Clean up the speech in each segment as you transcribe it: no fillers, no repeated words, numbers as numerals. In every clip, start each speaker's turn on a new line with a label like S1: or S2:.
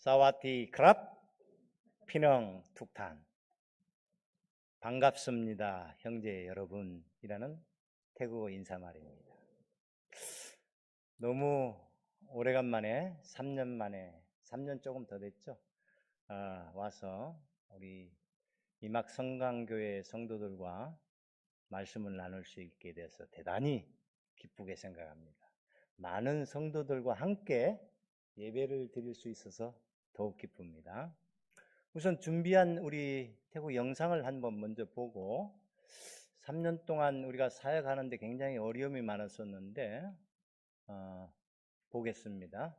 S1: 사와티 크랍 피능 툭탄. 반갑습니다, 형제 여러분이라는 태국어 인사말입니다. 너무 오래간만에 3년 만에 3년 조금 더 됐죠. 와서 우리 이막 성강교회 성도들과 말씀을 나눌 수 있게 돼서 대단히 기쁘게 생각합니다. 많은 성도들과 함께 예배를 드릴 수 있어서 더욱 기쁩니다. 우선 준비한 우리 태국 영상을 한번 먼저 보고, 3년 동안 우리가 사역하는데 굉장히 어려움이 많았었는데 보겠습니다.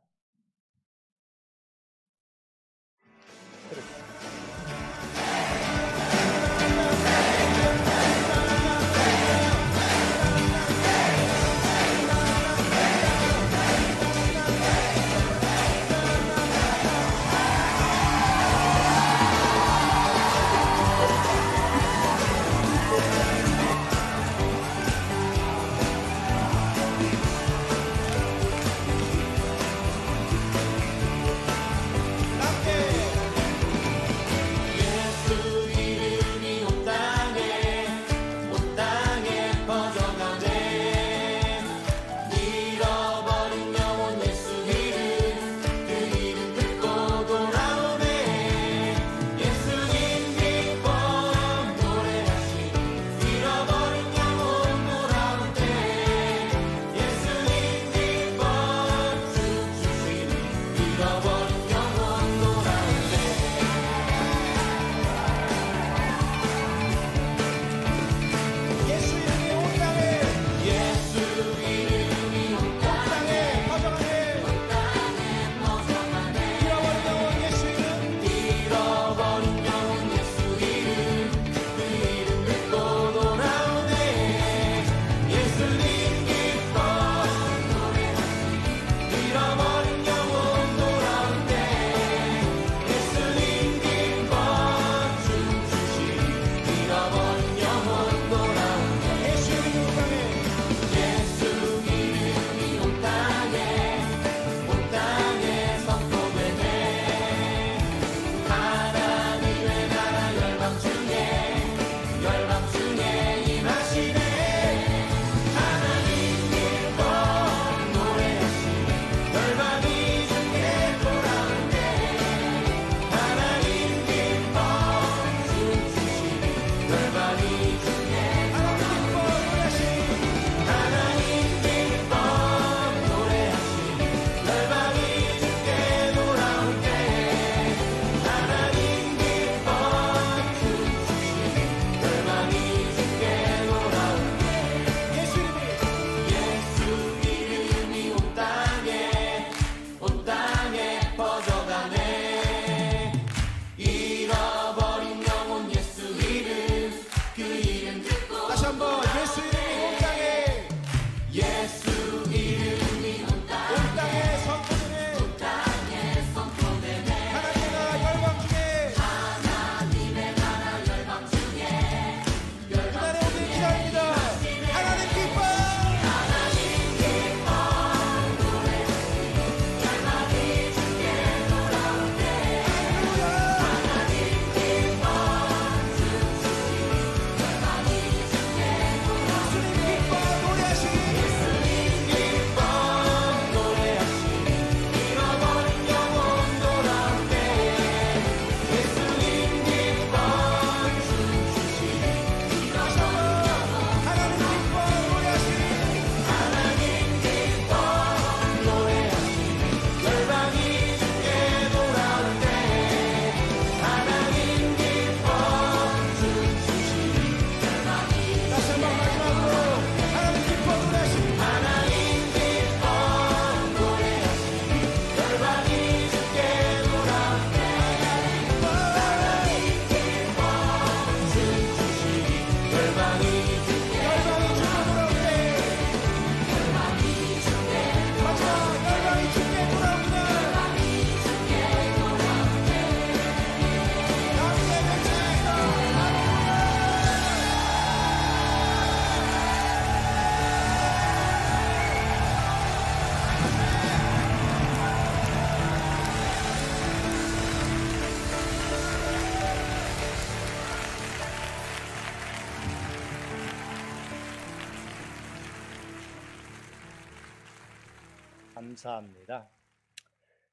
S1: 감사합니다.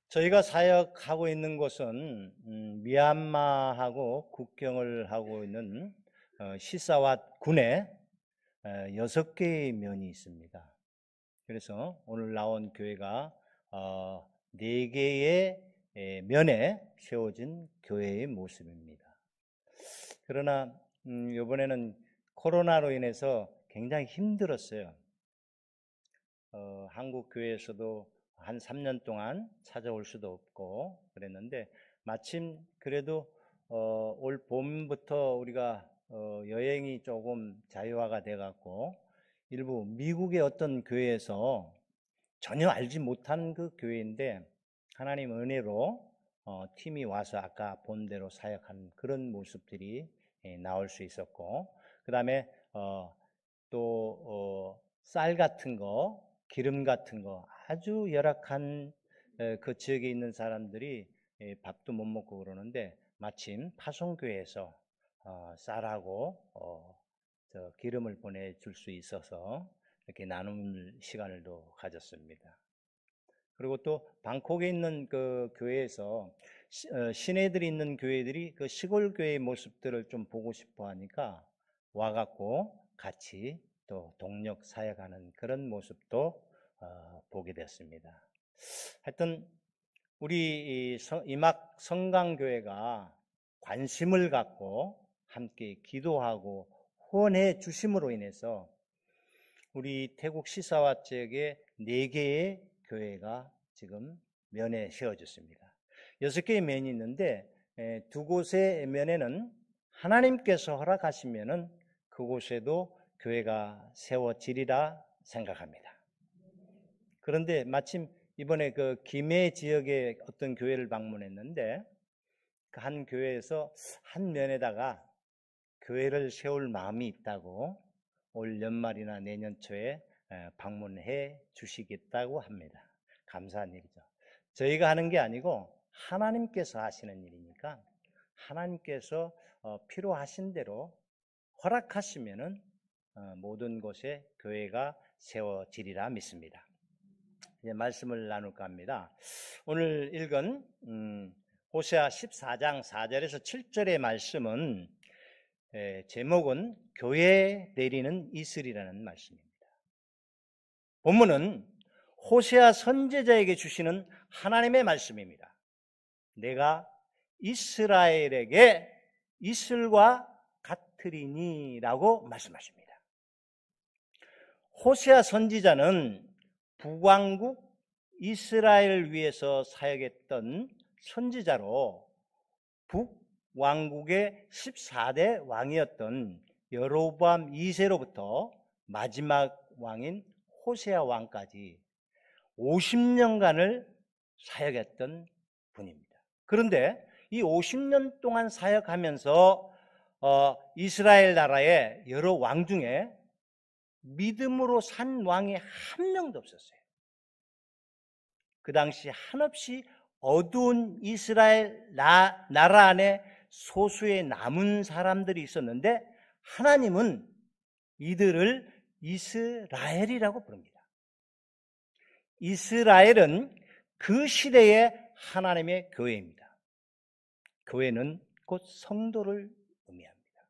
S1: 저희가 사역하고 있는 곳은 미얀마하고 국경을 하고 있는 시사왓 군에 6개의 면이 있습니다. 그래서 오늘 나온 교회가 4개의 면에 세워진 교회의 모습입니다. 그러나 이번에는 코로나로 인해서 굉장히 힘들었어요. 한국 교회에서도 한 3년 동안 찾아올 수도 없고 그랬는데 마침 그래도 올 봄부터 우리가 여행이 조금 자유화가 돼갖고 일부 미국의 어떤 교회에서 전혀 알지 못한 그 교회인데 하나님 은혜로 팀이 와서 아까 본 대로 사역하는 그런 모습들이 나올 수 있었고, 그 다음에 또 쌀 같은 거, 기름 같은 거 아주 열악한 그 지역에 있는 사람들이 밥도 못 먹고 그러는데 마침 파송교회에서 쌀하고 기름을 보내줄 수 있어서 이렇게 나눌 시간을 또 가졌습니다. 그리고 또 방콕에 있는 그 교회에서 시내들이 있는 교회들이 그 시골 교회의 모습들을 좀 보고 싶어 하니까 와갖고 같이 또 동력 사역하는 그런 모습도 보게 됐습니다. 하여튼 우리 이막 성강교회가 관심을 갖고 함께 기도하고 후원해 주심으로 인해서 우리 태국 시사와 지역에 4개의 교회가 지금 면에 세워졌습니다. 6개의 면이 있는데 2곳의 면에는 하나님께서 허락하시면은 그곳에도 교회가 세워지리라 생각합니다. 그런데 마침 이번에 그 김해 지역의 어떤 교회를 방문했는데 그 한 교회에서 한 면에다가 교회를 세울 마음이 있다고 올 연말이나 내년 초에 방문해 주시겠다고 합니다. 감사한 일이죠. 저희가 하는 게 아니고 하나님께서 하시는 일이니까 하나님께서 필요하신 대로 허락하시면은 모든 곳에 교회가 세워지리라 믿습니다. 이제 말씀을 나눌까 합니다. 오늘 읽은 호세아 14장 4절에서 7절의 말씀은 제목은 교회 내리는 이슬이라는 말씀입니다. 본문은 호세아 선지자에게 주시는 하나님의 말씀입니다. 내가 이스라엘에게 이슬과 같으리니 라고 말씀하십니다. 호세아 선지자는 북왕국 이스라엘을 위해서 사역했던 선지자로 북왕국의 14대 왕이었던 여로보암 2세로부터 마지막 왕인 호세아 왕까지 50년간을 사역했던 분입니다. 그런데 이 50년 동안 사역하면서 이스라엘 나라의 여러 왕 중에 믿음으로 산 왕이 한 명도 없었어요. 그 당시 한없이 어두운 이스라엘 나라 안에 소수의 남은 사람들이 있었는데 하나님은 이들을 이스라엘이라고 부릅니다. 이스라엘은 그 시대의 하나님의 교회입니다. 교회는 곧 성도를 의미합니다.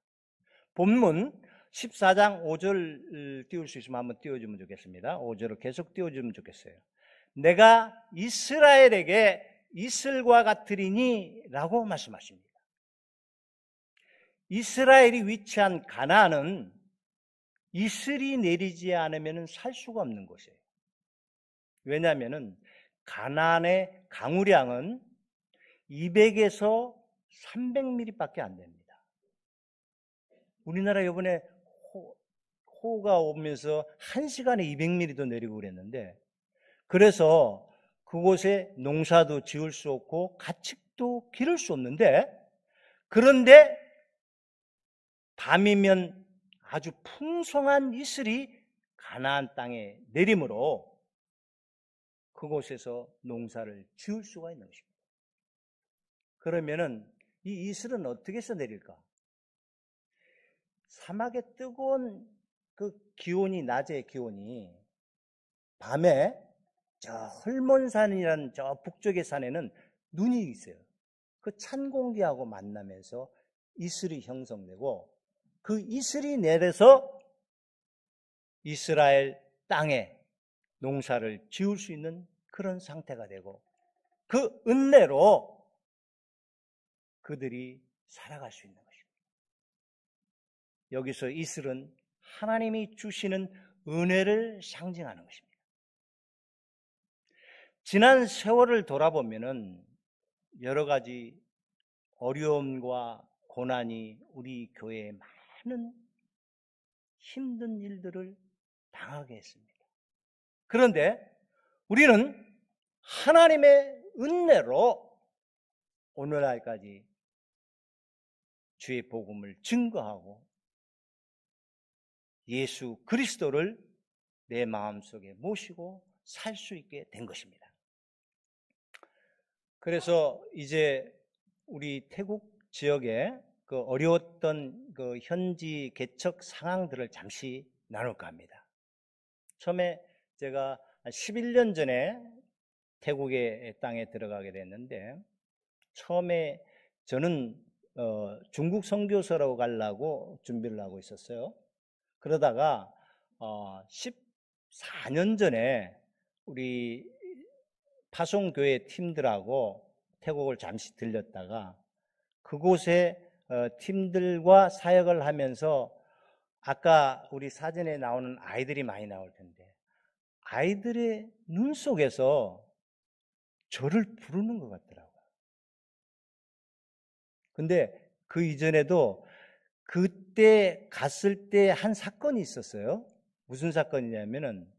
S1: 본문 14장 5절 띄울 수 있으면 한번 띄워주면 좋겠습니다. 5절을 계속 띄워주면 좋겠어요. 내가 이스라엘에게 이슬과 같으리니 라고 말씀하십니다. 이스라엘이 위치한 가나안은 이슬이 내리지 않으면 살 수가 없는 곳이에요. 왜냐하면 가나안의 강우량은 200에서 300mm밖에 안 됩니다. 우리나라 이번에 호우가 오면서 1시간에 200mm도 내리고 그랬는데 그래서 그곳에 농사도 지을 수 없고 가축도 기를 수 없는데 그런데 밤이면 아주 풍성한 이슬이 가나안 땅에 내림으로 그곳에서 농사를 지을 수가 있는 것입니다. 그러면은 이 이슬은 어떻게 해서 내릴까? 사막의 뜨거운 그 기온이 낮의 기온이 밤에 저 헐몬산이라는 저 북쪽의 산에는 눈이 있어요. 그 찬 공기하고 만나면서 이슬이 형성되고 그 이슬이 내려서 이스라엘 땅에 농사를 지을 수 있는 그런 상태가 되고 그 은혜로 그들이 살아갈 수 있는 것입니다. 여기서 이슬은 하나님이 주시는 은혜를 상징하는 것입니다. 지난 세월을 돌아보면은 여러 가지 어려움과 고난이 우리 교회에 많은 힘든 일들을 당하게 했습니다. 그런데 우리는 하나님의 은혜로 오늘날까지 주의 복음을 증거하고 예수 그리스도를 내 마음속에 모시고 살 수 있게 된 것입니다. 그래서 이제 우리 태국 지역에 그 어려웠던 그 현지 개척 상황들을 잠시 나눌까 합니다. 처음에 제가 11년 전에 태국의 땅에 들어가게 됐는데 처음에 저는 중국 선교사로 가려고 준비를 하고 있었어요. 그러다가 14년 전에 우리 파송교회 팀들하고 태국을 잠시 들렸다가 그곳에 팀들과 사역을 하면서 아까 우리 사진에 나오는 아이들이 많이 나올 텐데 아이들의 눈 속에서 저를 부르는 것 같더라고요. 근데 그 이전에도 그때 갔을 때 한 사건이 있었어요. 무슨 사건이냐면은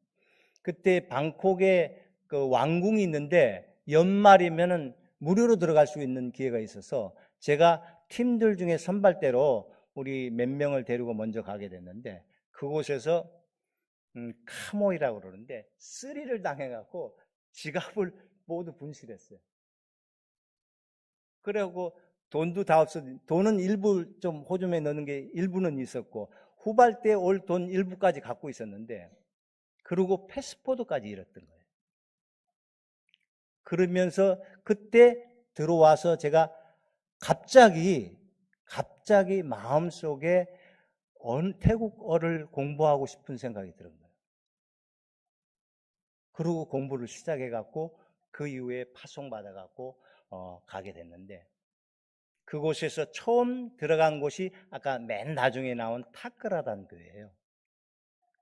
S1: 그때 방콕에 그 왕궁이 있는데 연말이면은 무료로 들어갈 수 있는 기회가 있어서 제가 팀들 중에 선발대로 우리 몇 명을 데리고 먼저 가게 됐는데 그곳에서 카모이라고 그러는데 쓰리를 당해갖고 지갑을 모두 분실했어요. 그래갖고 돈도 다 없어. 돈은 일부 좀 호주머니에 넣는 게 일부는 있었고 후발때 올 돈 일부까지 갖고 있었는데 그리고 패스포드까지 잃었던 거예요. 그러면서 그때 들어와서 제가 갑자기 마음속에 태국어를 공부하고 싶은 생각이 들은 거예요. 그리고 공부를 시작해갖고 그 이후에 파송받아갖고 가게 됐는데 그곳에서 처음 들어간 곳이 아까 맨 나중에 나온 타크라단 교회예요.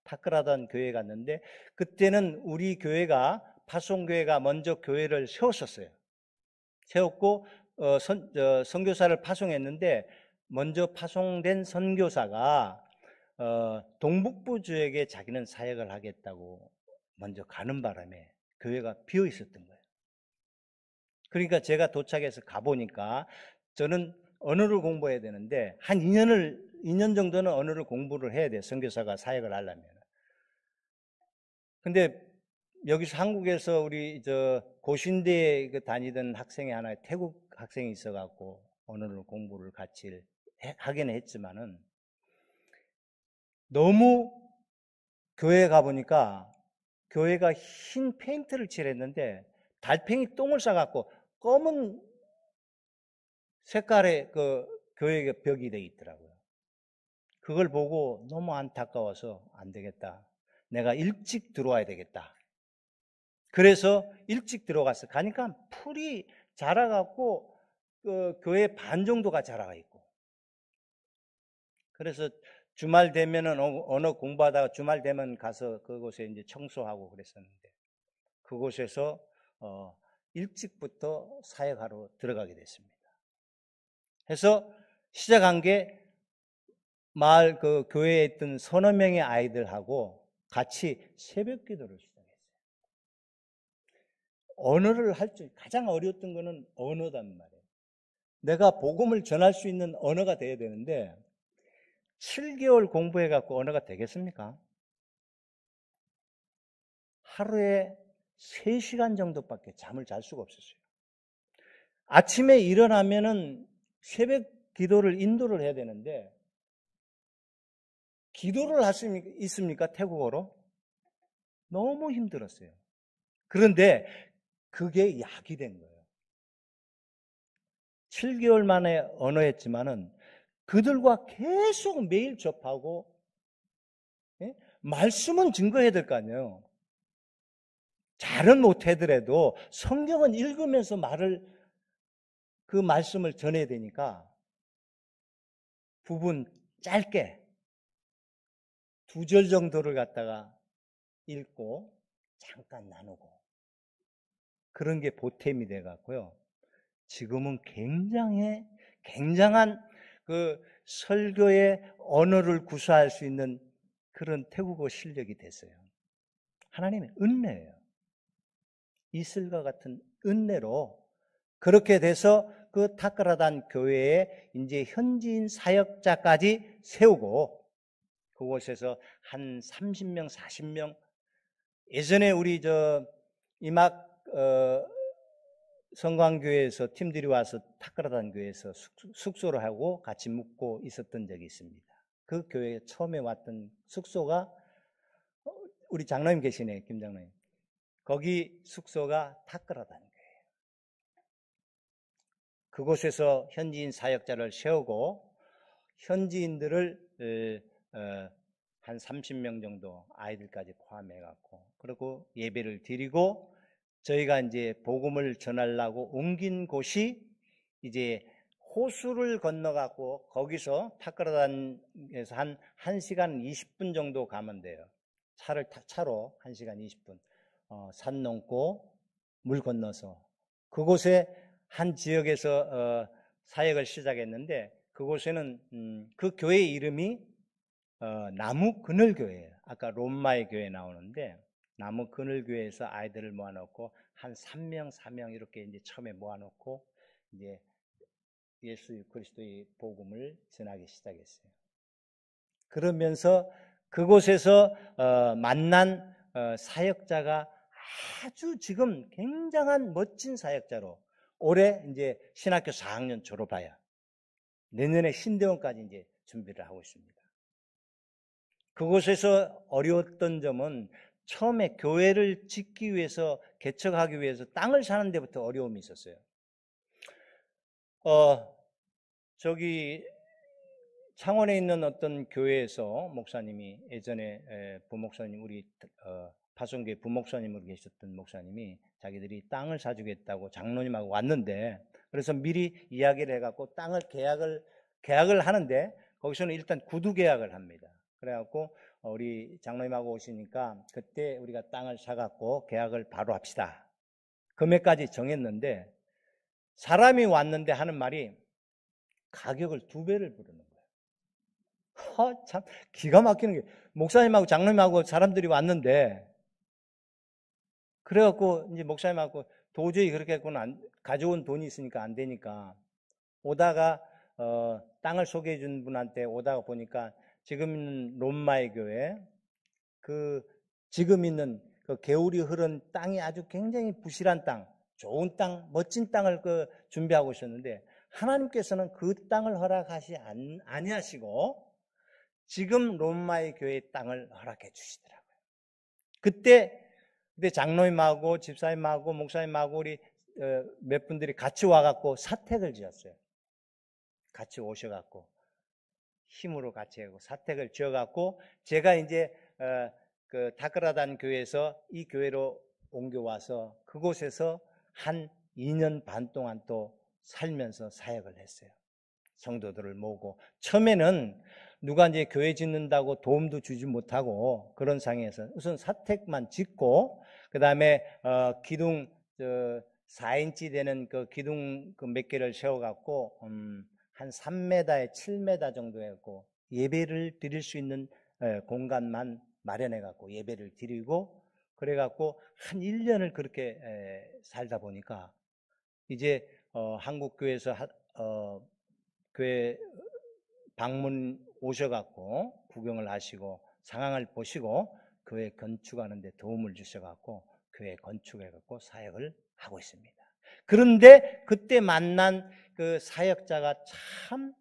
S1: 타크라단 교회에 갔는데 그때는 우리 교회가 파송교회가 먼저 교회를 세웠었어요. 세웠고 선교사를 파송했는데 먼저 파송된 선교사가 동북부 지역에 자기는 사역을 하겠다고 먼저 가는 바람에 교회가 비어 있었던 거예요. 그러니까 제가 도착해서 가보니까 저는 언어를 공부해야 되는데 한 2년 정도는 언어를 공부를 해야 돼요. 선교사가 사역을 하려면. 근데 여기서 한국에서 우리 고신대에 다니던 학생이 하나 태국 학생이 있어갖고 언어를 공부를 같이 하긴 했지만은 너무 교회에 가보니까 교회가 흰 페인트를 칠했는데 달팽이 똥을 싸갖고 검은 색깔의 그 교회 벽이 돼 있더라고요. 그걸 보고 너무 안타까워서 안 되겠다. 내가 일찍 들어와야 되겠다. 그래서 일찍 들어갔어. 가니까 풀이 자라갖고 그 교회 반 정도가 자라가 있고. 그래서 주말 되면은 언어 공부하다가 주말 되면 가서 그곳에 이제 청소하고 그랬었는데 그곳에서 일찍부터 사역하러 들어가게 됐습니다. 해서 시작한 게 마을 그 교회에 있던 서너 명의 아이들하고 같이 새벽 기도를 시작했어요. 언어를 할 줄 가장 어려웠던 거는 언어단 말이에요. 내가 복음을 전할 수 있는 언어가 돼야 되는데 7개월 공부해 갖고 언어가 되겠습니까? 하루에 3시간 정도밖에 잠을 잘 수가 없었어요. 아침에 일어나면은 새벽 기도를 인도를 해야 되는데 기도를 할 수 있습니까? 태국어로? 너무 힘들었어요. 그런데 그게 약이 된 거예요. 7개월 만에 언어했지만은 그들과 계속 매일 접하고, 예? 말씀은 증거해야 될 거 아니에요. 잘은 못하더라도 성경은 읽으면서 그 말씀을 전해야 되니까 부분 짧게 2절 정도를 갖다가 읽고 잠깐 나누고 그런 게 보탬이 돼 갖고요. 지금은 굉장한 그 설교의 언어를 구사할 수 있는 그런 태국어 실력이 됐어요. 하나님의 은혜예요. 이슬과 같은 은혜로 그렇게 돼서 그 타크라단 교회에 이제 현지인 사역자까지 세우고 그곳에서 한 30명, 40명 예전에 우리 이막 성광교회에서 팀들이 와서 타크라단 교회에서 숙소를 하고 같이 묵고 있었던 적이 있습니다. 그 교회에 처음에 왔던 숙소가 우리 장로님 계시네, 김 장로님. 거기 숙소가 타크라단 교회예요. 그곳에서 현지인 사역자를 세우고 현지인들을 한 30명 정도 아이들까지 포함해갖고 그리고 예배를 드리고 저희가 이제 복음을 전하려고 옮긴 곳이 이제 호수를 건너갖고 거기서 타크라단에서 한 1시간 20분 정도 가면 돼요. 차로 1시간 20분. 산 넘고 물 건너서 그곳에 한 지역에서 사역을 시작했는데 그곳에는 그 교회 이름이 나무 그늘 교회예요. 아까 롬마의 교회 나오는데 나무 그늘 교회에서 아이들을 모아놓고 한 3명, 4명 이렇게 이제 처음에 모아놓고 이제 예수 그리스도의 복음을 전하기 시작했어요. 그러면서 그곳에서 만난 사역자가 아주 지금 굉장한 멋진 사역자로 올해 이제 신학교 4학년 졸업하여 내년에 신대원까지 이제 준비를 하고 있습니다. 그곳에서 어려웠던 점은 처음에 교회를 짓기 위해서 개척하기 위해서 땅을 사는 데부터 어려움이 있었어요. 저기 창원에 있는 어떤 교회에서 목사님이 예전에 부목사님 우리 파송교회 부목사님으로 계셨던 목사님이 자기들이 땅을 사주겠다고 장로님하고 왔는데 그래서 미리 이야기를 해갖고 땅을 계약을 하는데 거기서는 일단 구두 계약을 합니다. 그래갖고 우리 장로님하고 오시니까 그때 우리가 땅을 사갖고 계약을 바로 합시다. 금액까지 정했는데 사람이 왔는데 하는 말이 가격을 2배를 부르는 거예요. 참 기가 막히는 게 목사님하고 장로님하고 사람들이 왔는데 그래갖고 이제 목사님하고 도저히 그렇게 했고는 가져온 돈이 있으니까 안 되니까 오다가 땅을 소개해 준 분한테 오다가 보니까 지금 있는 롬마의 교회 지금 있는 그 개울이 흐른 땅이 아주 굉장히 부실한 땅, 좋은 땅, 멋진 땅을 준비하고 있었는데 하나님께서는 그 땅을 허락하시 아니하시고 지금 롬마의 교회의 땅을 허락해 주시더라고요. 그때 장로님하고 집사님하고 목사님하고 우리 몇 분들이 같이 와갖고 사택을 지었어요. 같이 오셔갖고 힘으로 같이 하고 사택을 지어갖고 제가 이제 그 타크라단 교회에서 이 교회로 옮겨와서 그곳에서 한 2년 반 동안 또 살면서 사역을 했어요. 성도들을 모으고 처음에는 누가 이제 교회 짓는다고 도움도 주지 못하고 그런 상황에서 우선 사택만 짓고 그 다음에 기둥 4인치 되는 그 기둥 몇 개를 세워갖고 한 3m에 7m 정도 했고 예배를 드릴 수 있는 공간만 마련해갖고 예배를 드리고 그래갖고 한 1년을 그렇게 살다 보니까 이제 한국 교회에서 교회 방문 오셔갖고 구경을 하시고 상황을 보시고 교회 건축하는 데 도움을 주셔갖고 교회 건축해갖고 사역을 하고 있습니다. 그런데 그때 만난 그 사역자가 참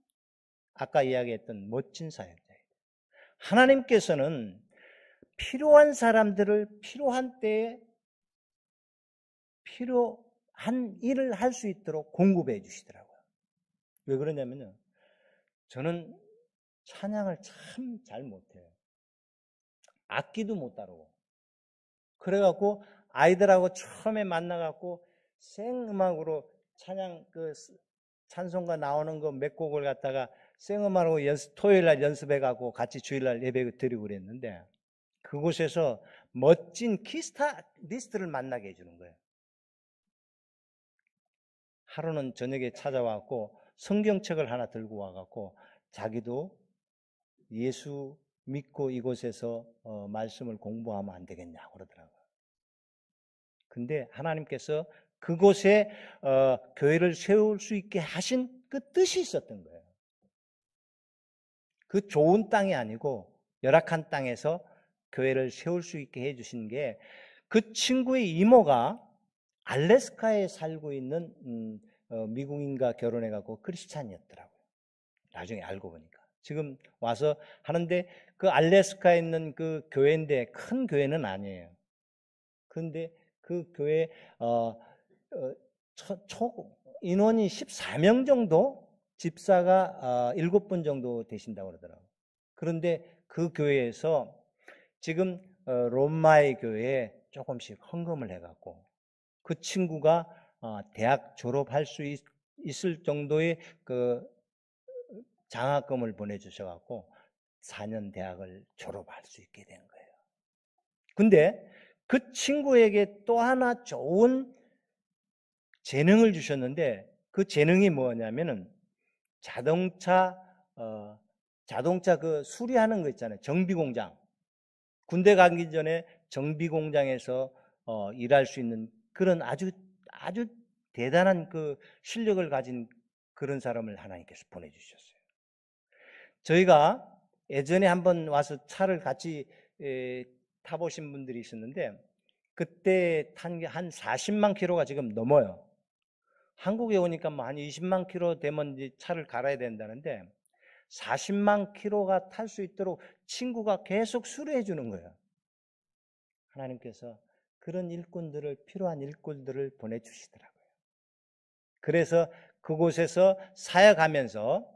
S1: 아까 이야기했던 멋진 사역자예요. 하나님께서는 필요한 사람들을 필요한 때에 필요한 일을 할 수 있도록 공급해 주시더라고요. 왜 그러냐면요. 저는 찬양을 참 잘 못해요. 악기도 못 다루고. 그래갖고 아이들하고 처음에 만나갖고 생음악으로 찬양 찬송가 나오는 거 몇 곡을 갖다가 생음악으로 토요일 날 연습해갖고 같이 주일날 예배 드리고 그랬는데 그곳에서 멋진 키스타리스트를 만나게 해주는 거예요. 하루는 저녁에 찾아와갖고 성경책을 하나 들고 와갖고 자기도 예수 믿고 이곳에서 말씀을 공부하면 안 되겠냐고 그러더라고요. 근데 하나님께서 그곳에 교회를 세울 수 있게 하신 그 뜻이 있었던 거예요. 그 좋은 땅이 아니고 열악한 땅에서 교회를 세울 수 있게 해주신 게 그 친구의 이모가 알래스카에 살고 있는 미국인과 결혼해갖고 크리스찬이었더라고요. 나중에 알고 보니까. 지금 와서 하는데 그 알래스카에 있는 그 교회인데 큰 교회는 아니에요. 그런데 그 교회 인원이 14명 정도, 집사가 7분 정도 되신다고 그러더라고요. 그런데 그 교회에서 지금 롬마의 교회에 조금씩 헌금을 해갖고 그 친구가 대학 졸업할 수 있을 정도의 그 장학금을 보내주셔갖고 4년 대학을 졸업할 수 있게 된 거예요. 근데 그 친구에게 또 하나 좋은 재능을 주셨는데 그 재능이 뭐냐면은 자동차 그 수리하는 거 있잖아요. 정비공장. 군대 가기 전에 정비공장에서 일할 수 있는 그런 아주 대단한 그 실력을 가진 그런 사람을 하나님께서 보내주셨어요. 저희가 예전에 한번 와서 차를 같이 타보신 분들이 있었는데 그때 탄 게 한 40만 킬로가 지금 넘어요. 한국에 오니까 뭐 한 20만 킬로 되면 이제 차를 갈아야 된다는데 40만 킬로가 탈 수 있도록 친구가 계속 수리해 주는 거예요. 하나님께서 그런 일꾼들을 필요한 일꾼들을 보내주시더라고요. 그래서 그곳에서 사역하면서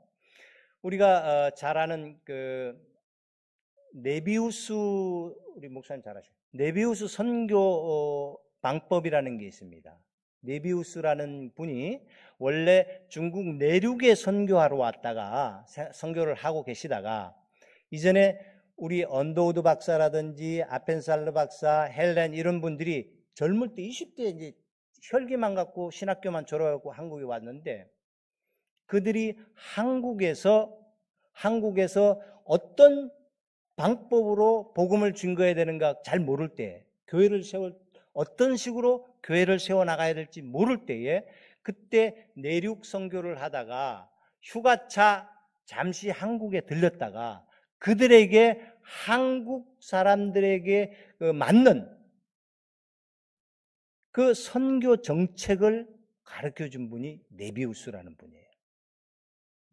S1: 우리가 잘 아는 그 네비우스 우리 목사님 잘 아시죠? 네비우스 선교 방법이라는 게 있습니다. 네비우스라는 분이 원래 중국 내륙에 선교하러 왔다가 선교를 하고 계시다가 이전에 우리 언더우드 박사라든지 아펜살르 박사, 헬렌 이런 분들이 젊을 때 20대에 이제 혈기만 갖고 신학교만 졸업하고 한국에 왔는데 그들이 한국에서 어떤 방법으로 복음을 증거해야 되는가 잘 모를 때 어떤 식으로 교회를 세워나가야 될지 모를 때에 그때 내륙 선교를 하다가 휴가차 잠시 한국에 들렸다가 그들에게 한국 사람들에게 맞는 그 선교 정책을 가르쳐준 분이 네비우스라는 분이에요.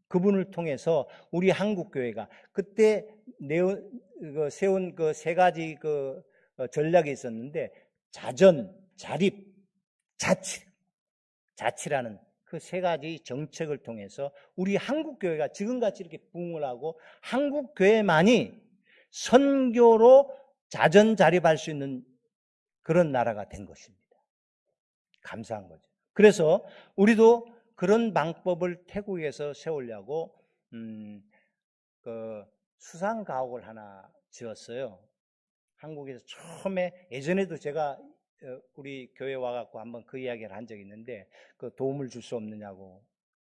S1: 그분을 통해서 우리 한국교회가 그때 세운 그 세 가지 전략이 있었는데 자전, 자립, 자치라는 그 세 가지 정책을 통해서 우리 한국교회가 지금같이 이렇게 부흥을 하고 한국교회만이 선교로 자전자립할 수 있는 그런 나라가 된 것입니다. 감사한 거죠. 그래서 우리도 그런 방법을 태국에서 세우려고 수상가옥을 하나 지었어요. 한국에서 처음에 예전에도 제가 우리 교회 와갖고 한번 그 이야기를 한 적이 있는데 그 도움을 줄 수 없느냐고.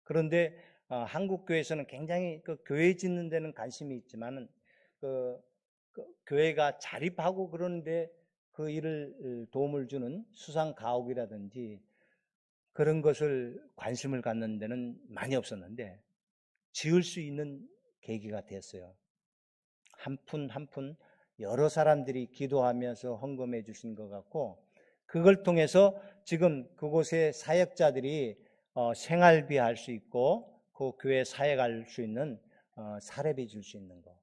S1: 그런데 한국 교회에서는 굉장히 그 교회 짓는 데는 관심이 있지만은 그 교회가 자립하고 그러는데 그 일을 도움을 주는 수상가옥이라든지 그런 것을 관심을 갖는 데는 많이 없었는데 지을 수 있는 계기가 됐어요. 한 푼 한 푼 여러 사람들이 기도하면서 헌금해 주신 것 같고 그걸 통해서 지금 그곳의 사역자들이 생활비 할 수 있고 그 교회 사역할 수 있는 사례비 줄 수 있는 거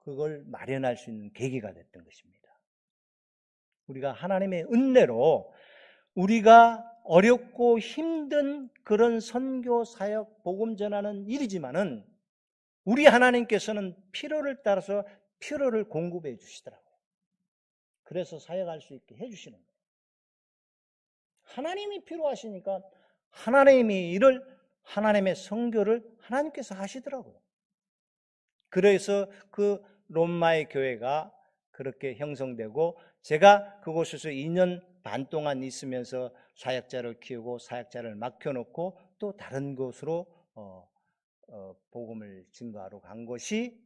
S1: 그걸 마련할 수 있는 계기가 됐던 것입니다. 우리가 하나님의 은혜로 우리가 어렵고 힘든 그런 선교 사역 복음 전하는 일이지만은 우리 하나님께서는 필요를 따라서 필요를 공급해 주시더라고요. 그래서 사역할 수 있게 해 주시는 거예요. 하나님이 필요하시니까 하나님의 일을, 하나님의 선교를 하나님께서 하시더라고요. 그래서 그 롬마의 교회가 그렇게 형성되고, 제가 그곳에서 2년 반 동안 있으면서 사역자를 키우고 사역자를 맡겨놓고 또 다른 곳으로 복음을 증거하러 간 것이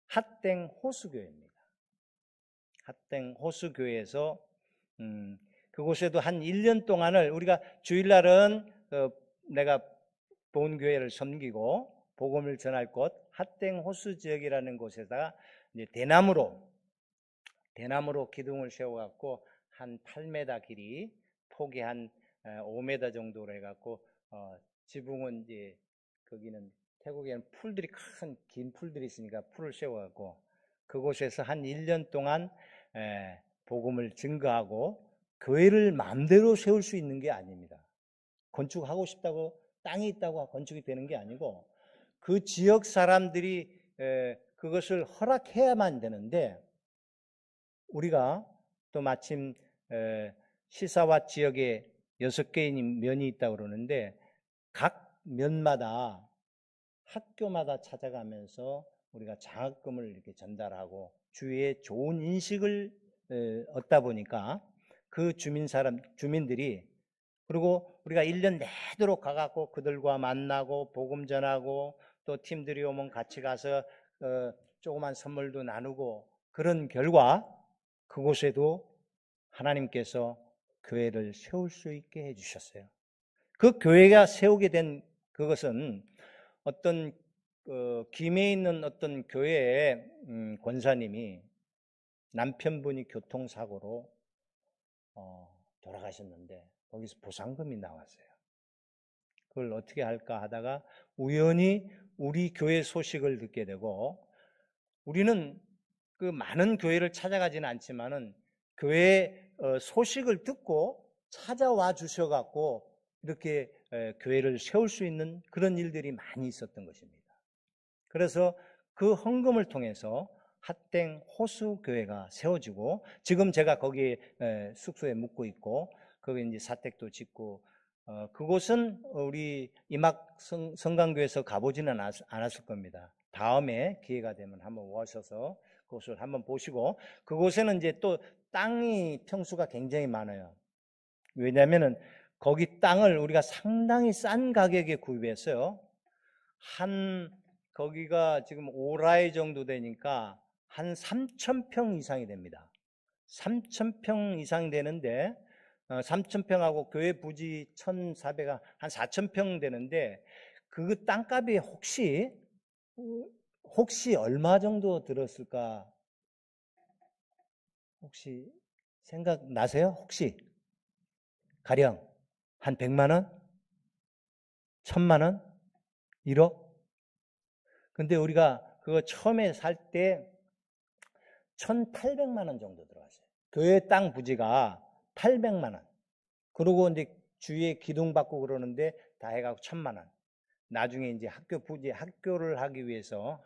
S1: 핫땡 호수교회입니다. 핫땡 호수교회에서 그곳에도 한 1년 동안을 우리가 주일날은 내가 본 교회를 섬기고 복음을 전할 곳 핫땡 호수 지역이라는 곳에다가 이제 대나무로 기둥을 세워갖고 한 8m 길이, 폭이 한 5m 정도로 해갖고 지붕은 이제 거기는 태국에는 풀들이 긴 풀들이 있으니까 풀을 세워갖고 그곳에서 한 1년 동안 복음을 증거하고, 교회를 마음대로 세울 수 있는 게 아닙니다. 건축하고 싶다고 땅이 있다고 건축이 되는 게 아니고 그 지역 사람들이 그것을 허락해야만 되는데, 우리가 또 마침 시사와 지역에 6개의 면이 있다고 그러는데 각 면마다 학교마다 찾아가면서 우리가 장학금을 이렇게 전달하고 주위에 좋은 인식을 얻다 보니까 그 주민들이, 그리고 우리가 1년 내도록 가갖고 그들과 만나고 복음 전하고 또 팀들이 오면 같이 가서 조그만 선물도 나누고, 그런 결과 그곳에도 하나님께서 교회를 세울 수 있게 해주셨어요. 그 교회가 세우게 된 그것은 어떤 김해에 있는 어떤 교회의 권사님이 남편분이 교통사고로 돌아가셨는데 거기서 보상금이 나왔어요. 그걸 어떻게 할까 하다가 우연히 우리 교회 소식을 듣게 되고, 우리는 그 많은 교회를 찾아가지는 않지만은 교회 소식을 듣고 찾아와 주셔갖고 이렇게 교회를 세울 수 있는 그런 일들이 많이 있었던 것입니다. 그래서 그 헌금을 통해서 핫땡 호수교회가 세워지고, 지금 제가 거기에 숙소에 묵고 있고 거기 이제 사택도 짓고, 그곳은 우리 이막 성강교회에서 가보지는 않았을 겁니다. 다음에 기회가 되면 한번 오셔서 그곳을 한번 보시고, 그곳에는 이제 또 땅이 평수가 굉장히 많아요. 왜냐하면은 거기 땅을 우리가 상당히 싼 가격에 구입했어요. 거기가 지금 5라이 정도 되니까 한 3,000평 이상이 됩니다. 3,000평 이상 되는데 3,000평하고 교회 부지 1,400, 한 4,000평 되는데 그 땅값이 혹시 얼마 정도 들었을까? 혹시 생각나세요? 혹시 가령 한 100만 원? 1,000만 원? 1억? 근데 우리가 그거 처음에 살 때 1,800만 원 정도 들어갔어요. 교회 땅 부지가 800만 원. 그러고 이제 주위에 기둥 받고 그러는데 다 해가고 1,000만 원. 나중에 이제 학교를 하기 위해서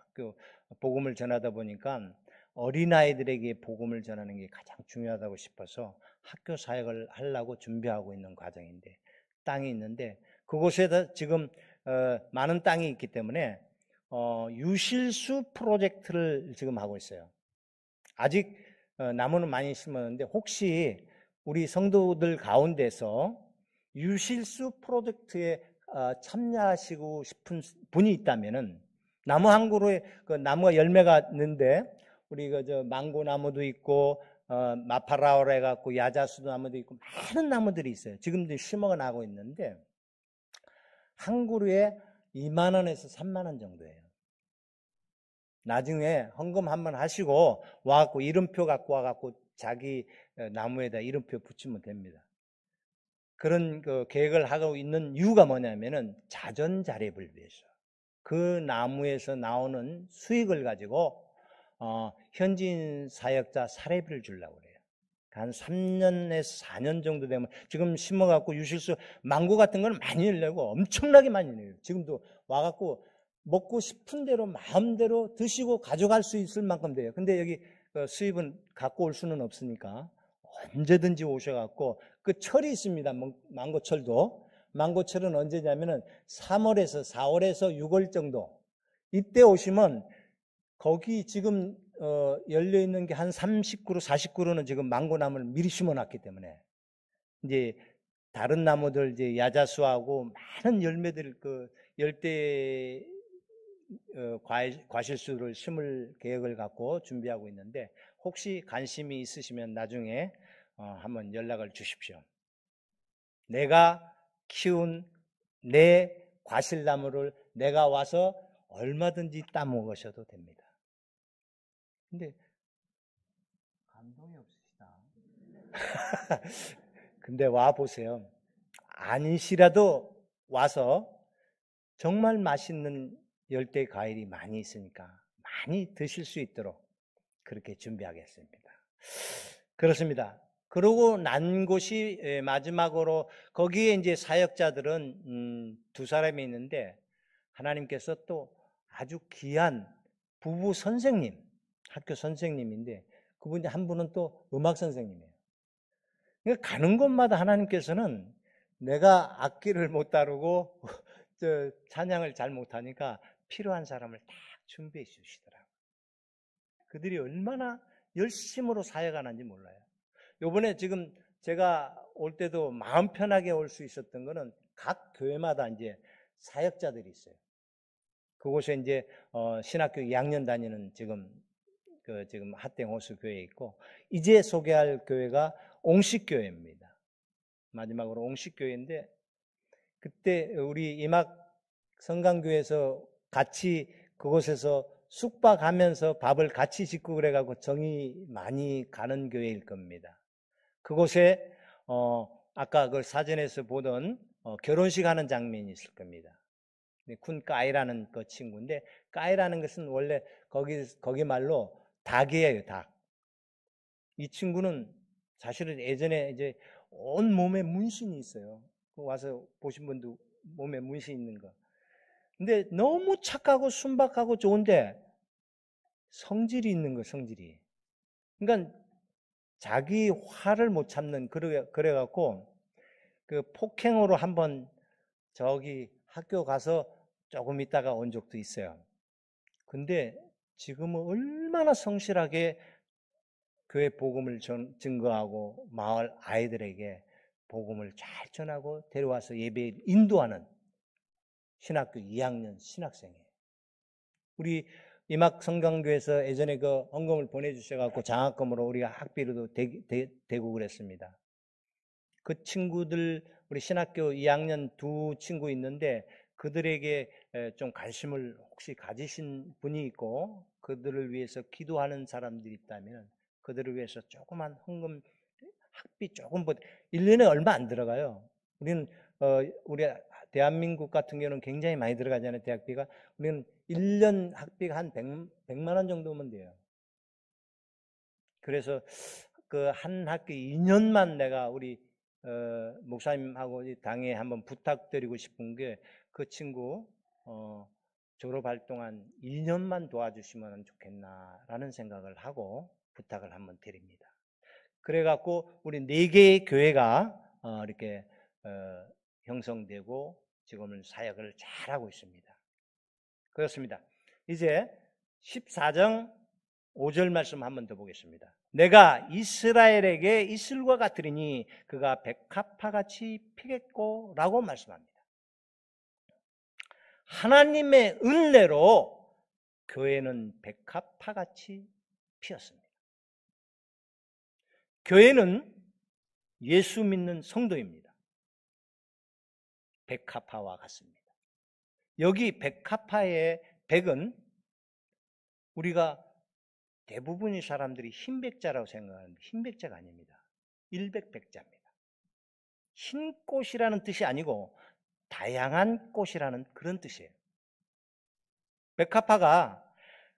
S1: 복음을 전하다 보니까 어린아이들에게 복음을 전하는 게 가장 중요하다고 싶어서 학교 사역을 하려고 준비하고 있는 과정인데, 땅이 있는데 그곳에다 지금 많은 땅이 있기 때문에 유실수 프로젝트를 지금 하고 있어요. 아직 나무는 많이 심었는데 혹시 우리 성도들 가운데서 유실수 프로젝트에 참여하시고 싶은 분이 있다면은, 나무 한 그루에 그 나무가 열매가 있는데 우리 저 망고 나무도 있고 마파라오라 해갖고 야자수 나무도 있고 많은 나무들이 있어요. 지금도 심어가 나고 있는데 한 그루에 2만 원에서 3만 원 정도예요. 나중에 헌금 한번 하시고 와갖고 이름표 갖고 와갖고 자기 나무에다 이름표 붙이면 됩니다. 그런 계획을 하고 있는 이유가 뭐냐면은 자전자립을 위해서. 그 나무에서 나오는 수익을 가지고 현지인 사역자 사례비를 주려고 그래요. 한 3년에서 4년 정도 되면 지금 심어갖고 유실수 망고 같은 거는 많이 내고 엄청나게 많이 내요. 지금도 와갖고 먹고 싶은 대로 마음대로 드시고 가져갈 수 있을 만큼 돼요. 근데 여기 수입은 갖고 올 수는 없으니까 언제든지 오셔갖고 그 철이 있습니다. 망고철도. 망고철은 언제냐면은 3월에서 4월에서 6월 정도. 이때 오시면 거기 지금 열려 있는 게 한 30그루, 40그루는 지금 망고나무를 미리 심어놨기 때문에 이제 다른 나무들 이제 야자수하고 많은 열매들 그 열대 과실수를 심을 계획을 갖고 준비하고 있는데 혹시 관심이 있으시면 나중에 한번 연락을 주십시오. 내가 키운 내 과실나무를 내가 와서 얼마든지 따먹으셔도 됩니다. 근데 감동이 없으시다. 근데 와 보세요. 아니시라도 와서 정말 맛있는 열대 과일이 많이 있으니까 많이 드실 수 있도록 그렇게 준비하겠습니다. 그렇습니다. 그러고 난 곳이 마지막으로 거기에 이제 사역자들은 두 사람이 있는데 하나님께서 또 아주 귀한 부부 선생님, 학교 선생님인데 그분이 한 분은 또 음악 선생님이에요. 그러니까 가는 곳마다 하나님께서는 내가 악기를 못 다루고 찬양을 잘 못하니까 필요한 사람을 딱 준비해 주시더라고요. 그들이 얼마나 열심으로 사역하는지 몰라요. 요번에 지금 제가 올 때도 마음 편하게 올 수 있었던 거는 각 교회마다 이제 사역자들이 있어요. 그곳에 이제 신학교 2학년 다니는 지금 핫땡 호수 교회에 있고 이제 소개할 교회가 옹식교회입니다. 마지막으로 옹식교회인데 그때 우리 임학 성강교회에서 같이 그곳에서 숙박하면서 밥을 같이 짓고 그래가지고 정이 많이 가는 교회일 겁니다. 그곳에 아까 그 사전에서 보던 결혼식 하는 장면이 있을 겁니다. 쿤 까이라는 그 친구인데 까이라는 것은 원래 거기 말로 닭이에요, 닭. 이 친구는 사실은 예전에 이제 온 몸에 문신이 있어요. 와서 보신 분도 몸에 문신 있는 거. 근데 너무 착하고 순박하고 좋은데 성질이 있는 거, 성질이. 그러니까 자기 화를 못 참는 그래갖고 그 폭행으로 한번 저기 학교 가서 조금 있다가 온 적도 있어요. 근데 지금은 얼마나 성실하게 교회 복음을 증거하고 마을 아이들에게 복음을 잘 전하고 데려와서 예배에 인도하는 신학교 2학년 신학생이에요. 우리 임학 성강교에서 예전에 그 헌금을 보내주셔갖고 장학금으로 우리가 학비로도 대고 그랬습니다. 그 친구들 우리 신학교 2학년 두 친구 있는데 그들에게 좀 관심을 혹시 가지신 분이 있고 그들을 위해서 기도하는 사람들이 있다면 그들을 위해서 조그만 헌금 학비 조금 1년에 얼마 안 들어가요. 우리는 우리 대한민국 같은 경우는 굉장히 많이 들어가잖아요. 대학비가. 우리는 1년 학비가 한 100만 원 정도면 돼요. 그래서 그 한 학기 2년만 내가 우리 목사님하고 당에 한번 부탁드리고 싶은 게 그 친구 졸업할 동안 2년만 도와주시면 좋겠나라는 생각을 하고 부탁을 한번 드립니다. 그래갖고 우리 4개의 교회가 이렇게 형성되고 지금은 사역을 잘하고 있습니다. 그렇습니다. 이제 14장 5절 말씀 한 번 더 보겠습니다. 내가 이스라엘에게 이슬과 같으리니 그가 백합화같이 피겠고 라고 말씀합니다. 하나님의 은혜로 교회는 백합화같이 피었습니다. 교회는 예수 믿는 성도입니다. 백합화와 같습니다. 여기 백합화의 백은 우리가 대부분의 사람들이 흰백자라고 생각하는데 흰백자가 아닙니다. 일백백자입니다. 흰 꽃이라는 뜻이 아니고 다양한 꽃이라는 그런 뜻이에요. 백합화가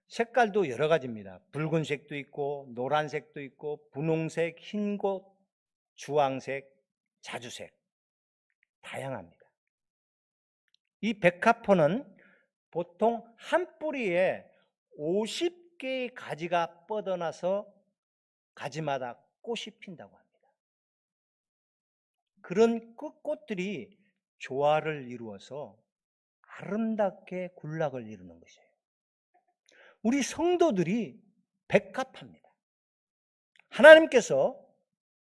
S1: 색깔도 여러 가지입니다. 붉은색도 있고 노란색도 있고 분홍색, 흰꽃, 주황색, 자주색 다양합니다. 이 백합호는 보통 한 뿌리에 50개의 가지가 뻗어나서 가지마다 꽃이 핀다고 합니다. 그런 꽃들이 조화를 이루어서 아름답게 군락을 이루는 것이에요. 우리 성도들이 백합합니다. 하나님께서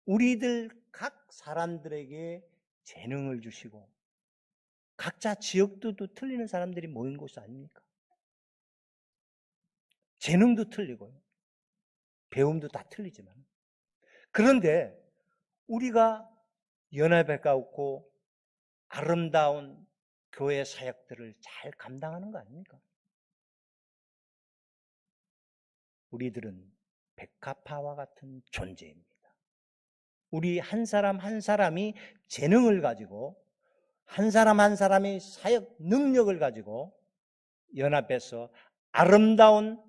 S1: 우리들 각 사람들에게 재능을 주시고 각자 지역도 틀리는 사람들이 모인 곳 아닙니까? 재능도 틀리고요. 배움도 다 틀리지만 그런데 우리가 연합해 갖고 아름다운 교회 사역들을 잘 감당하는 거 아닙니까? 우리들은 백합화와 같은 존재입니다. 우리 한 사람 한 사람이 재능을 가지고 한 사람 한 사람이 사역 능력을 가지고 연합해서 아름다운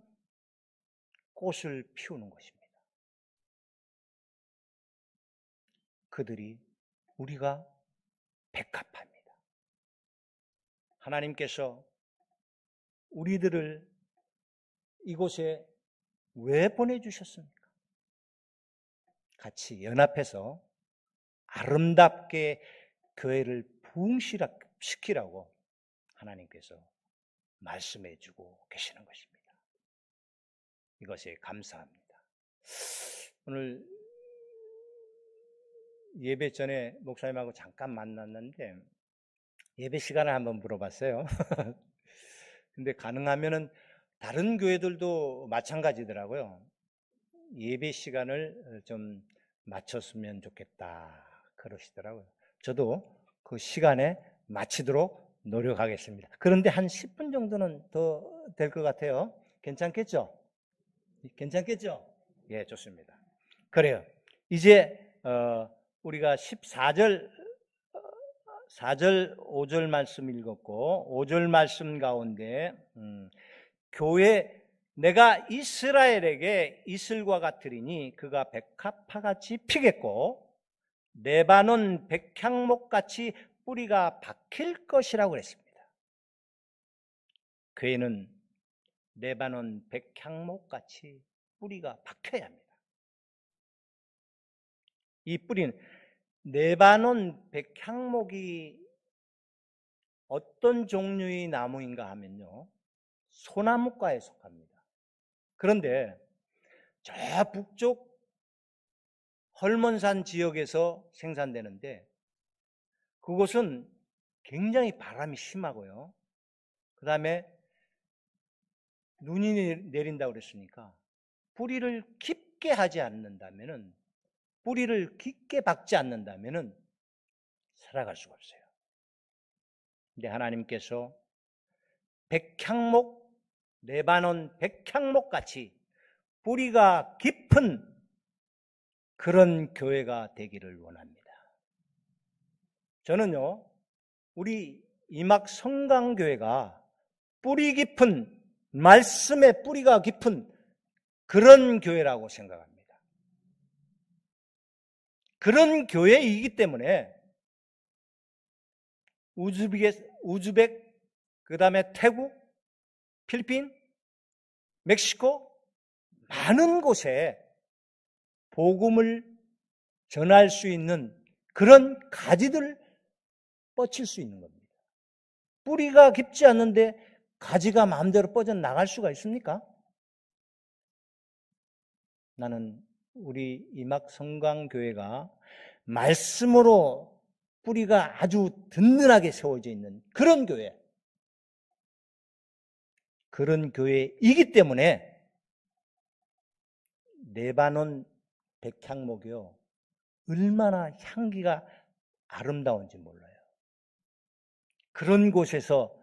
S1: 꽃을 피우는 것입니다. 그들이 우리가 백합화입니다. 하나님께서 우리들을 이곳에 왜 보내주셨습니까? 같이 연합해서 아름답게 교회를 부흥시키라고 하나님께서 말씀해 주고 계시는 것입니다. 이것에 감사합니다. 오늘 예배 전에 목사님하고 잠깐 만났는데 예배 시간을 한번 물어봤어요. 근데 가능하면은 다른 교회들도 마찬가지더라고요. 예배 시간을 좀 맞췄으면 좋겠다 그러시더라고요. 저도 그 시간에 맞추도록 노력하겠습니다. 그런데 한 10분 정도는 더 될 것 같아요. 괜찮겠죠? 괜찮겠죠? 예, 좋습니다. 그래요. 이제 우리가 14절 4절 5절 말씀 읽었고 5절 말씀 가운데 교회 내가 이스라엘에게 이슬과 같으리니 그가 백합화같이 피겠고 레바논 백향목같이 뿌리가 박힐 것이라고 그랬습니다. 교회는 레바논 백향목같이 뿌리가 박혀야 합니다. 이 뿌리는 레바논 백향목이 어떤 종류의 나무인가 하면요, 소나무과에 속합니다. 그런데 저 북쪽 헐몬산 지역에서 생산되는데 그곳은 굉장히 바람이 심하고요. 그 다음에 눈이 내린다고 그랬으니까 뿌리를 깊게 하지 않는다면은, 뿌리를 깊게 박지 않는다면은 살아갈 수가 없어요. 근데 하나님께서 백향목, 레바논 백향목 같이 뿌리가 깊은 그런 교회가 되기를 원합니다. 저는요, 우리 이막 성강교회가 뿌리 깊은, 말씀의 뿌리가 깊은 그런 교회라고 생각합니다. 그런 교회이기 때문에 우즈벡, 그 다음에 태국, 필리핀, 멕시코 많은 곳에 복음을 전할 수 있는 그런 가지들을 뻗칠 수 있는 겁니다. 뿌리가 깊지 않는데 가지가 마음대로 뻗어나갈 수가 있습니까? 나는 우리 이막 성강교회가 말씀으로 뿌리가 아주 든든하게 세워져 있는 그런 교회, 그런 교회이기 때문에 레바논 백향목이요, 얼마나 향기가 아름다운지 몰라요. 그런 곳에서,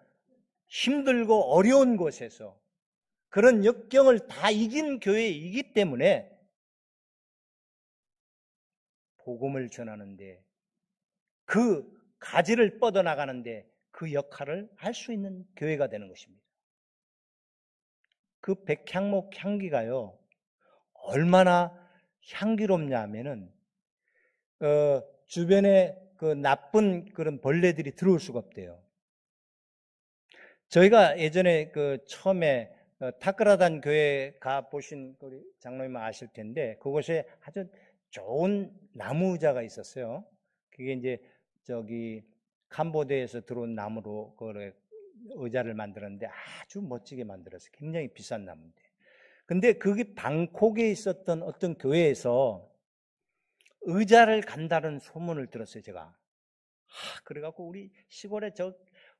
S1: 힘들고 어려운 곳에서 그런 역경을 다 이긴 교회이기 때문에 복음을 전하는데, 그 가지를 뻗어나가는데 그 역할을 할 수 있는 교회가 되는 것입니다. 그 백향목 향기가요, 얼마나 향기롭냐 하면은, 주변에 그 나쁜 그런 벌레들이 들어올 수가 없대요. 저희가 예전에 그 처음에 타크라단 교회 가 보신 우리 장로님 아실 텐데, 그곳에 아주 좋은 나무 의자가 있었어요. 그게 이제 저기 캄보디아에서 들어온 나무로 그 의자를 만들었는데 아주 멋지게 만들었어요. 굉장히 비싼 나무인데. 근데 그게 방콕에 있었던 어떤 교회에서 의자를 간다는 소문을 들었어요, 제가. 그래갖고 우리 시골에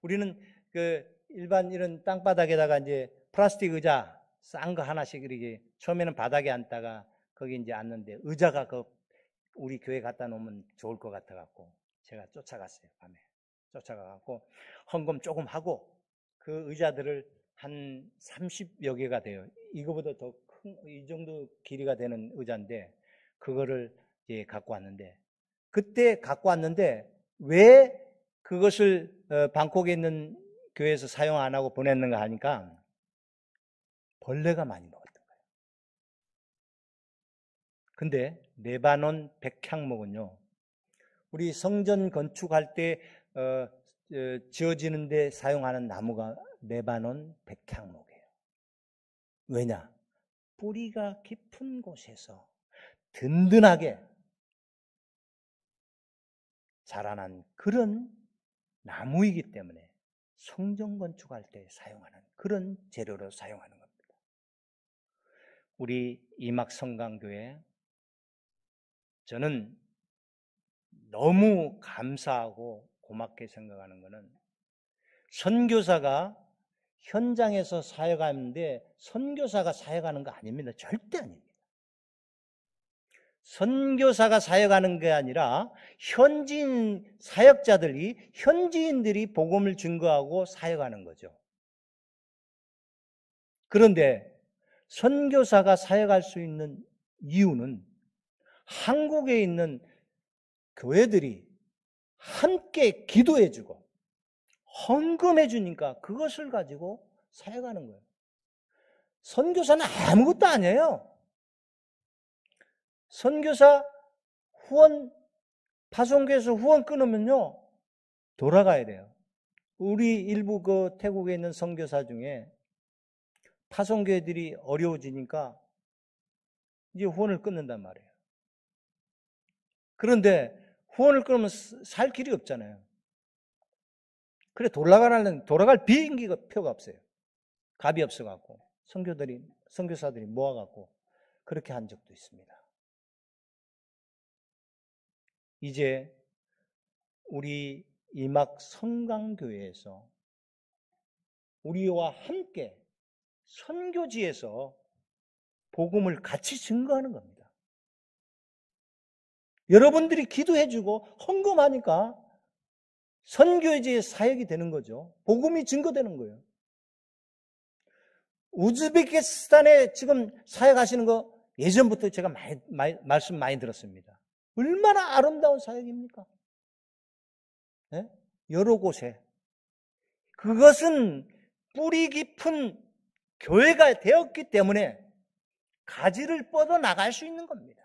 S1: 우리는 그 일반 이런 땅바닥에다가 이제 플라스틱 의자 싼 거 하나씩 이렇게 처음에는 바닥에 앉다가 거기 이제 앉는데 의자가 우리 교회 갖다 놓으면 좋을 것 같아갖고 제가 쫓아갔어요, 밤에. 쫓아가갖고 헌금 조금 하고 그 의자들을 한 30여 개가 돼요. 이거보다 더 큰, 이 정도 길이가 되는 의자인데 그거를 이제 갖고 왔는데 그때 갖고 왔는데 왜 그것을 방콕에 있는 교회에서 사용 안 하고 보냈는가 하니까 벌레가 많이 먹었던 거예요. 근데 레바논 백향목은요, 우리 성전 건축할 때 지어지는데 사용하는 나무가 레바논 백향목이에요. 왜냐? 뿌리가 깊은 곳에서 든든하게 자라난 그런 나무이기 때문에 성전 건축할 때 사용하는 그런 재료로 사용하는 겁니다. 우리 이막성강교회, 저는 너무 감사하고 고맙게 생각하는 것은 선교사가 현장에서 사역하는데 선교사가 사역하는 거 아닙니다. 절대 아닙니다. 선교사가 사역하는 게 아니라 현지인 사역자들이 현지인들이 복음을 증거하고 사역하는 거죠. 그런데 선교사가 사역할 수 있는 이유는 한국에 있는 교회들이 함께 기도해주고 헌금해주니까 그것을 가지고 사역하는 거예요. 선교사는 아무것도 아니에요. 선교사 후원, 파송교에서 후원 끊으면요, 돌아가야 돼요. 우리 일부 그 태국에 있는 선교사 중에 파송교회들이 어려워지니까 이제 후원을 끊는단 말이에요. 그런데 후원을 끊으면 살 길이 없잖아요. 그래 돌아갈 비행기가 표가 없어요. 값이 없어갖고 선교사들이 모아갖고 그렇게 한 적도 있습니다. 이제 우리 이막 성강교회에서 우리와 함께 선교지에서 복음을 같이 증거하는 겁니다. 여러분들이 기도해주고 헌금하니까 선교지의 사역이 되는 거죠. 복음이 증거되는 거예요. 우즈베키스탄에 지금 사역하시는 거 예전부터 제가 말씀 많이 들었습니다. 얼마나 아름다운 사역입니까? 네? 여러 곳에. 그것은 뿌리 깊은 교회가 되었기 때문에 가지를 뻗어 나갈 수 있는 겁니다.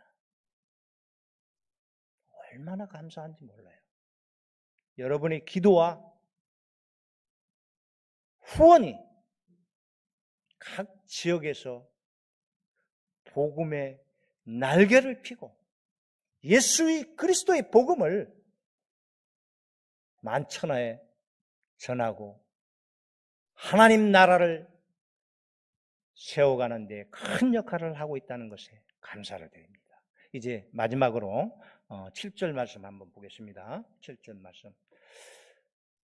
S1: 얼마나 감사한지 몰라요. 여러분의 기도와 후원이 각 지역에서 복음의 날개를 피고 예수의 그리스도의 복음을 만천하에 전하고 하나님 나라를 세워가는 데 큰 역할을 하고 있다는 것에 감사를 드립니다. 이제 마지막으로 7절 말씀 한번 보겠습니다. 7절 말씀.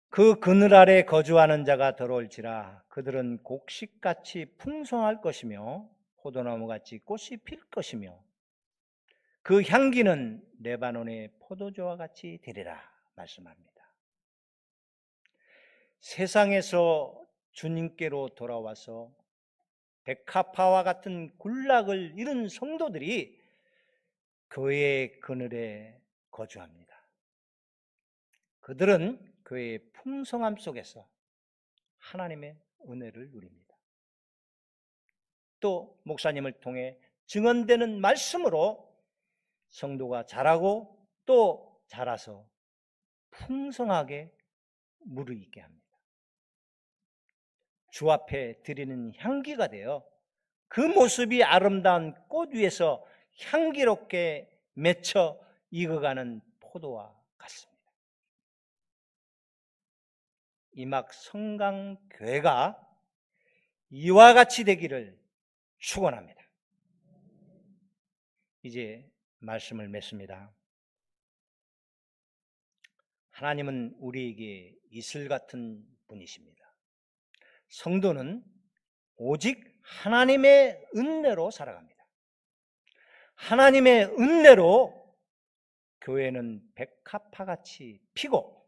S1: 그 그늘 아래 거주하는 자가 더러울지라 그들은 곡식같이 풍성할 것이며 포도나무같이 꽃이 필 것이며 그 향기는 레바논의 포도주와 같이 되리라 말씀합니다. 세상에서 주님께로 돌아와서 백합화와 같은 군락을 이룬 성도들이 교회의 그늘에 거주합니다. 그들은 교회의 풍성함 속에서 하나님의 은혜를 누립니다. 또 목사님을 통해 증언되는 말씀으로 성도가 자라고 또 자라서 풍성하게 무르익게 합니다. 주 앞에 드리는 향기가 되어 그 모습이 아름다운 꽃 위에서 향기롭게 맺혀 익어가는 포도와 같습니다. 이막 성강교회가 이와 같이 되기를 축원합니다. 이제 말씀을 맺습니다. 하나님은 우리에게 이슬 같은 분이십니다. 성도는 오직 하나님의 은혜로 살아갑니다. 하나님의 은혜로 교회는 백합화같이 피고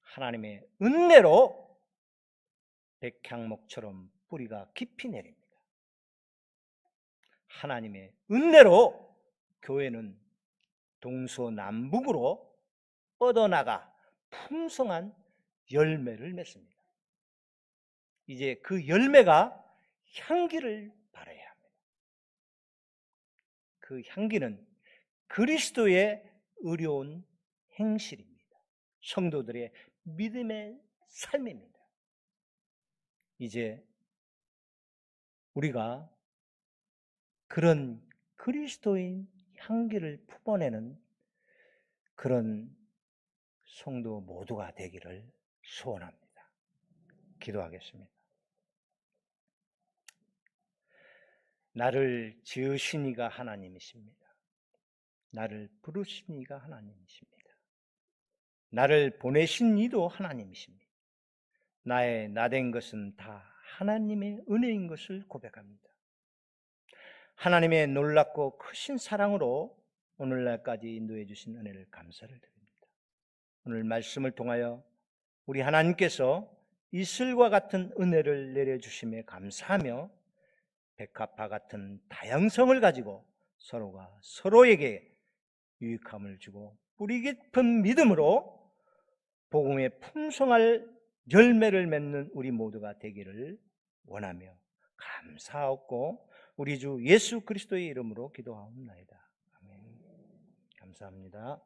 S1: 하나님의 은혜로 백향목처럼 뿌리가 깊이 내립니다. 하나님의 은혜로 교회는 동서남북으로 뻗어나가 풍성한 열매를 맺습니다. 이제 그 열매가 향기를 발해야 합니다. 그 향기는 그리스도의 의로운 행실입니다. 성도들의 믿음의 삶입니다. 이제 우리가 그런 그리스도인 향기를 품어내는 그런 성도 모두가 되기를 소원합니다. 기도하겠습니다. 나를 지으신 이가 하나님이십니다. 나를 부르신 이가 하나님이십니다. 나를 보내신 이도 하나님이십니다. 나의 나된 것은 다 하나님의 은혜인 것을 고백합니다. 하나님의 놀랍고 크신 사랑으로 오늘날까지 인도해 주신 은혜를 감사를 드립니다. 오늘 말씀을 통하여 우리 하나님께서 이슬과 같은 은혜를 내려주심에 감사하며 백합화 같은 다양성을 가지고 서로가 서로에게 유익함을 주고 뿌리 깊은 믿음으로 복음의 풍성할 열매를 맺는 우리 모두가 되기를 원하며 감사하고 우리 주 예수 그리스도의 이름으로 기도하옵나이다. 아멘. 감사합니다.